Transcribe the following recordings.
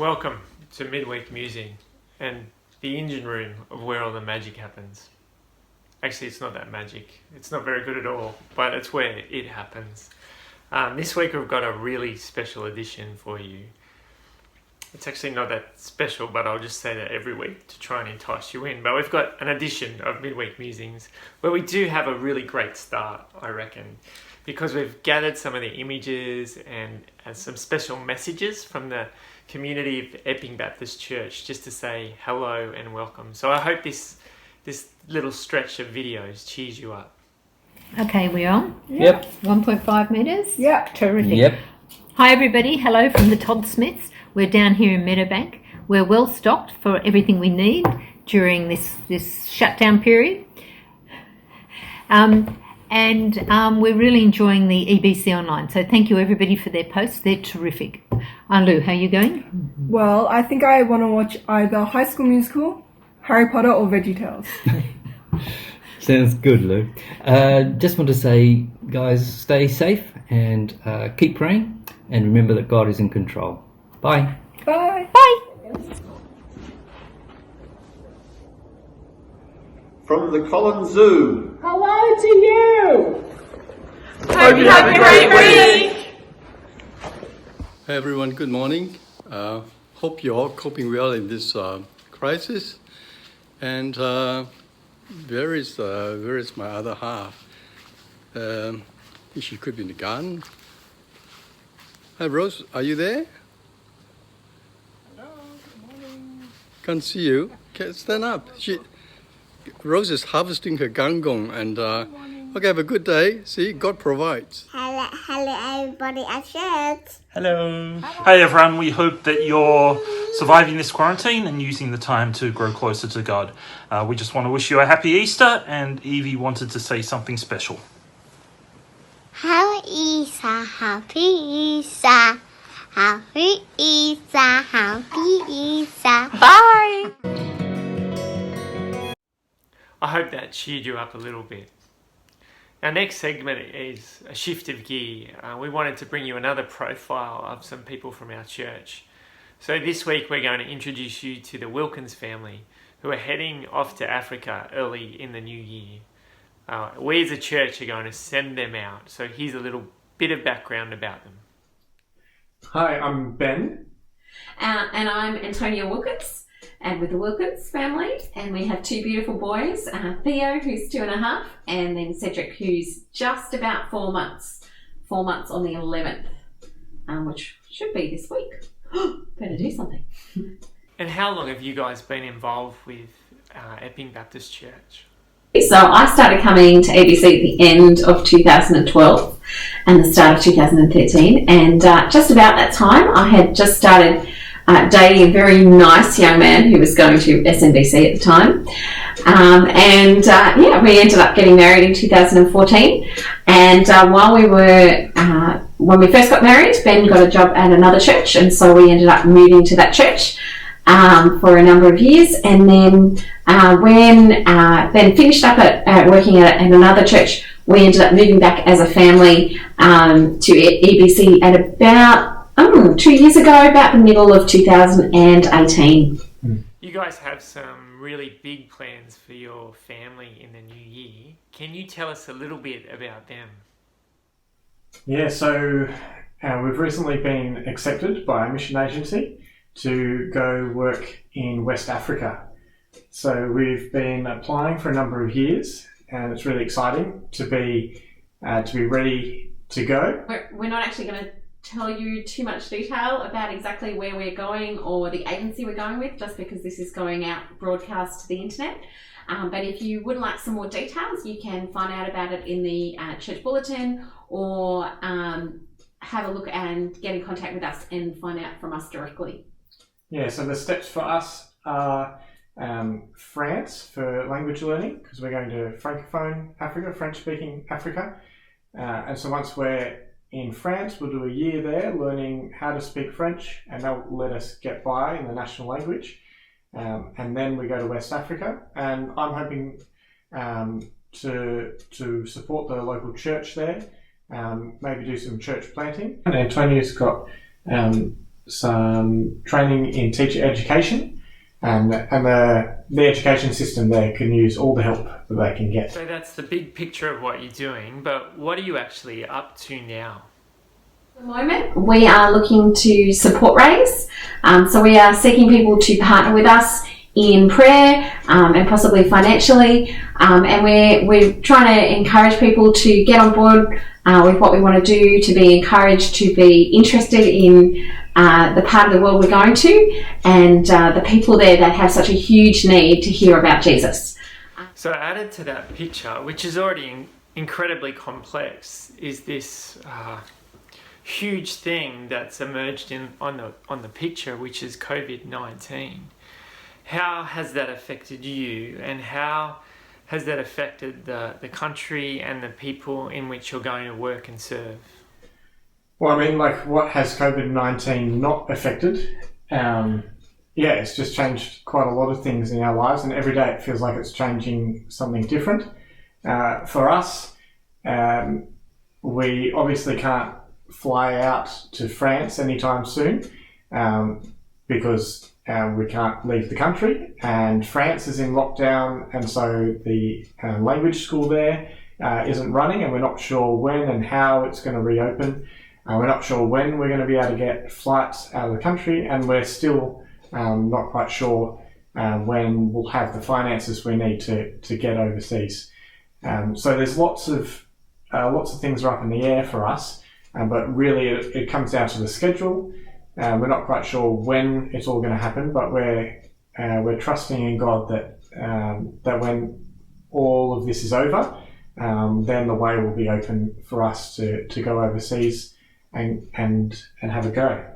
Welcome to Midweek Musing and the engine room of where all the magic happens. Actually, it's not that magic. It's not very good at all, but it's where it happens. This week we've got a really special edition for you. It's actually not that special, but I'll just say that every week to try and entice you in. But we've got an edition of Midweek Musings where we do have a really great start, I reckon, because we've gathered some of the images and some special messages from the community of Epping Baptist Church just to say hello and welcome. So I hope this little stretch of videos cheers you up. Okay, we're on? Yep. 1.5 metres? Yep. Terrific. Yep. Hi everybody, hello from the Todd-Smiths. We're down here in Meadowbank. We're well stocked for everything we need during this shutdown period. We're really enjoying the EBC Online. So thank you everybody for their posts. They're terrific. Lou, how are you going? Well, I think I want to watch either High School Musical, Harry Potter or VeggieTales. Sounds good, Lou. Just want to say, guys, stay safe and keep praying, and remember that God is in control. Bye. Bye. Bye. From the Collins Zoo. Hello to you! Hope you have a great week! Hi everyone, good morning. Hope you're all coping well in this crisis. And where is my other half? She could be in the garden. Hi Rose, are you there? Hello, good morning. Can't see you. Stand up. Rose is harvesting her gangong and okay, have a good day. See, God provides. Hello everybody at church. Hello. Hey everyone, we hope that you're surviving this quarantine and using the time to grow closer to God. We just want to wish you a happy Easter, and Evie wanted to say something special. Happy Easter, happy Easter, happy Easter, happy Easter. Bye! I hope that cheered you up a little bit. Our next segment is a shift of gear. We wanted to bring you another profile of some people from our church. So this week we're going to introduce you to the Wilkins family, who are heading off to Africa early in the new year. We as a church are going to send them out. So here's a little bit of background about them. Hi, I'm Ben. And I'm Antonia Wilkins, and with the Wilkins family, and we have two beautiful boys, Theo, who's 2.5, and then Cedric, who's just about 4 months. 4 months on the 11th, which should be this week. Better do something. And how long have you guys been involved with Epping Baptist Church? So I started coming to ABC at the end of 2012 and the start of 2013, and just about that time I had just started dating a very nice young man who was going to SNBC at the time. We ended up getting married in 2014. And when we first got married, Ben got a job at another church, and so we ended up moving to that church for a number of years. And then when Ben finished up at working at another church, we ended up moving back as a family to EBC at about 2 years ago, about the middle of 2018. You guys have some really big plans for your family in the new year. Can you tell us a little bit about them? Yeah, so we've recently been accepted by a mission agency to go work in West Africa. So we've been applying for a number of years, and it's really exciting to be ready to go. We're not actually going to tell you too much detail about exactly where we're going or the agency we're going with, just because this is going out broadcast to the internet. But if you would like some more details, you can find out about it in the church bulletin, or have a look and get in contact with us and find out from us directly. Yeah, so the steps for us are France for language learning, because we're going to Francophone Africa, French-speaking Africa. And so once we're in France, we'll do a year there learning how to speak French, and they'll let us get by in the national language. And then we go to West Africa, and I'm hoping to support the local church there, maybe do some church planting. And Antonia's got some training in teacher education, and the education system there can use all the help that they can get. So that's the big picture of what you're doing, but what are you actually up to now? At the moment, we are looking to support raise. So we are seeking people to partner with us in prayer and possibly financially. And we're trying to encourage people to get on board with what we want to do, to be encouraged, to be interested in the part of the world we're going to, and the people there that have such a huge need to hear about Jesus. So added to that picture, which is already incredibly complex, is this huge thing that's emerged on the picture, which is COVID-19. How has that affected you, and how has that affected the country and the people in which you're going to work and serve? Well, I mean, like, what has COVID-19 not affected? It's just changed quite a lot of things in our lives, and every day it feels like it's changing something different. For us, we obviously can't fly out to France anytime soon because we can't leave the country, and France is in lockdown, and so the language school there isn't running, and we're not sure when and how it's going to reopen. We're not sure when we're going to be able to get flights out of the country, and we're still not quite sure when we'll have the finances we need to get overseas. So there's lots of things are up in the air for us, but really it comes down to the schedule. We're not quite sure when it's all going to happen, but we're trusting in God that when all of this is over, then the way will be open for us to go overseas and have a go.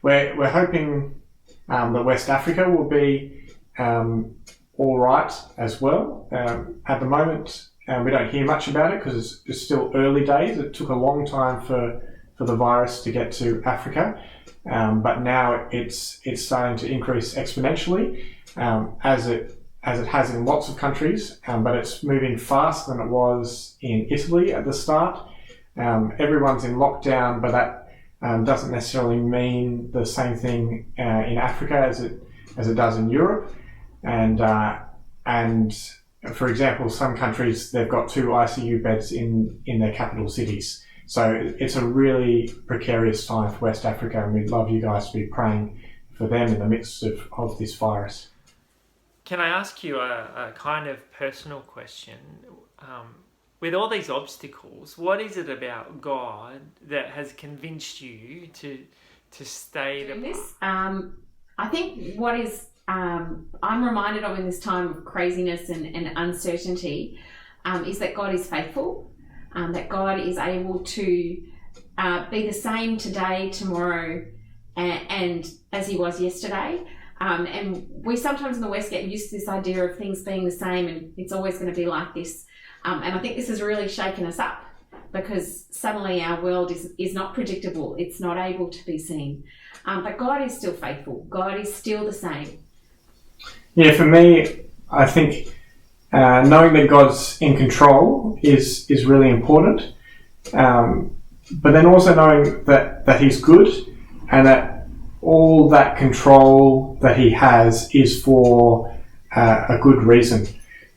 We're hoping that West Africa will be all right as well. At the moment, we don't hear much about it because it's still early days. It took a long time for the virus to get to Africa, but now it's starting to increase exponentially as it has in lots of countries, but it's moving faster than it was in Italy at the start. Everyone's in lockdown, but that doesn't necessarily mean the same thing in Africa as it does in Europe. And for example, some countries, they've got 2 ICU beds in their capital cities. So it's a really precarious time for West Africa, and we'd love you guys to be praying for them in the midst of this virus. Can I ask you a kind of personal question? With all these obstacles, what is it about God that has convinced you to stay the this? I think what is I'm reminded of in this time of craziness and uncertainty is that God is faithful, that God is able to be the same today, tomorrow, and as He was yesterday. And we sometimes in the West get used to this idea of things being the same and it's always going to be like this. And I think this has really shaken us up because suddenly our world is not predictable. It's not able to be seen. But God is still faithful. God is still the same. Yeah, for me, I think knowing that God's in control is really important. But then also knowing that He's good and that all that control that He has is for a good reason.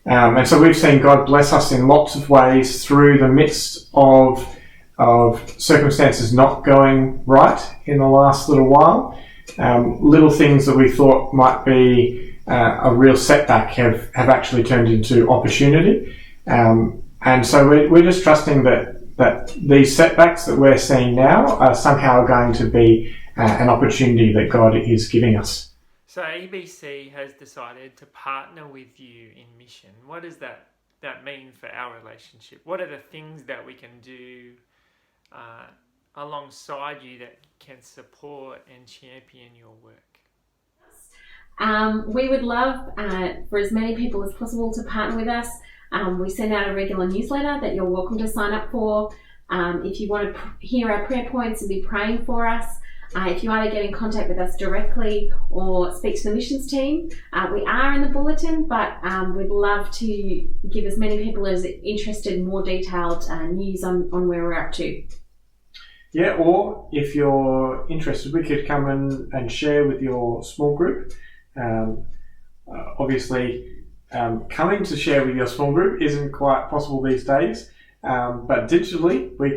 And so we've seen God bless us in lots of ways through the midst of circumstances not going right in the last little while. Little things that we thought might be a real setback have actually turned into opportunity. And so we're just trusting that these setbacks that we're seeing now are somehow going to be an opportunity that God is giving us. So ABC has decided to partner with you in mission. What does that mean for our relationship? What are the things that we can do alongside you that can support and champion your work? We would love for as many people as possible to partner with us. We send out a regular newsletter that you're welcome to sign up for. If you want to hear our prayer points and be praying for us, if you either get in contact with us directly or speak to the missions team, we are in the bulletin, but we'd love to give as many people as interested in more detailed news on where we're up to. Yeah, or if you're interested, we could come and share with your small group. Obviously, coming to share with your small group isn't quite possible these days, but digitally we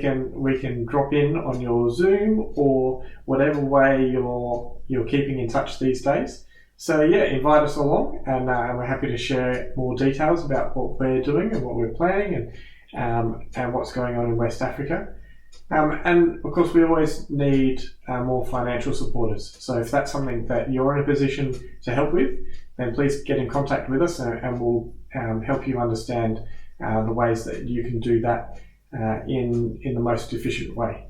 can drop in on your Zoom or whatever way you're keeping in touch these days. So yeah, invite us along, and we're happy to share more details about what we're doing and what we're planning and what's going on in West Africa. And of course, we always need more financial supporters. So if that's something that you're in a position to help with, then please get in contact with us, and we'll help you understand the ways that you can do that in the most efficient way.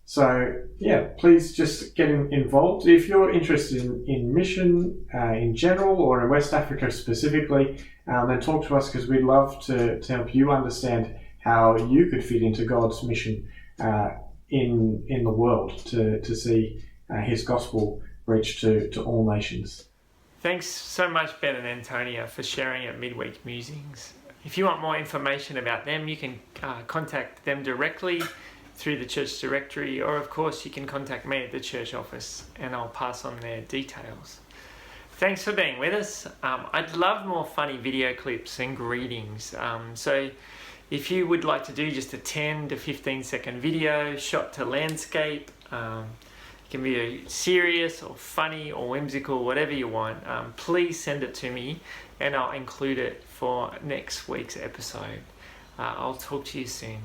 So yeah, please just get involved. If you're interested in mission in general or in West Africa specifically, then talk to us, because we'd love to help you understand how you could fit into God's mission in the world to see His gospel reach to all nations. Thanks so much, Ben and Antonia, for sharing at Midweek Musings. If you want more information about them, you can contact them directly through the church directory, or of course you can contact me at the church office and I'll pass on their details. Thanks for being with us. I'd love more funny video clips and greetings. So if you would like to do just a 10 to 15 second video shot to landscape, it can be serious or funny or whimsical, whatever you want, please send it to me and I'll include it for next week's episode. I'll talk to you soon.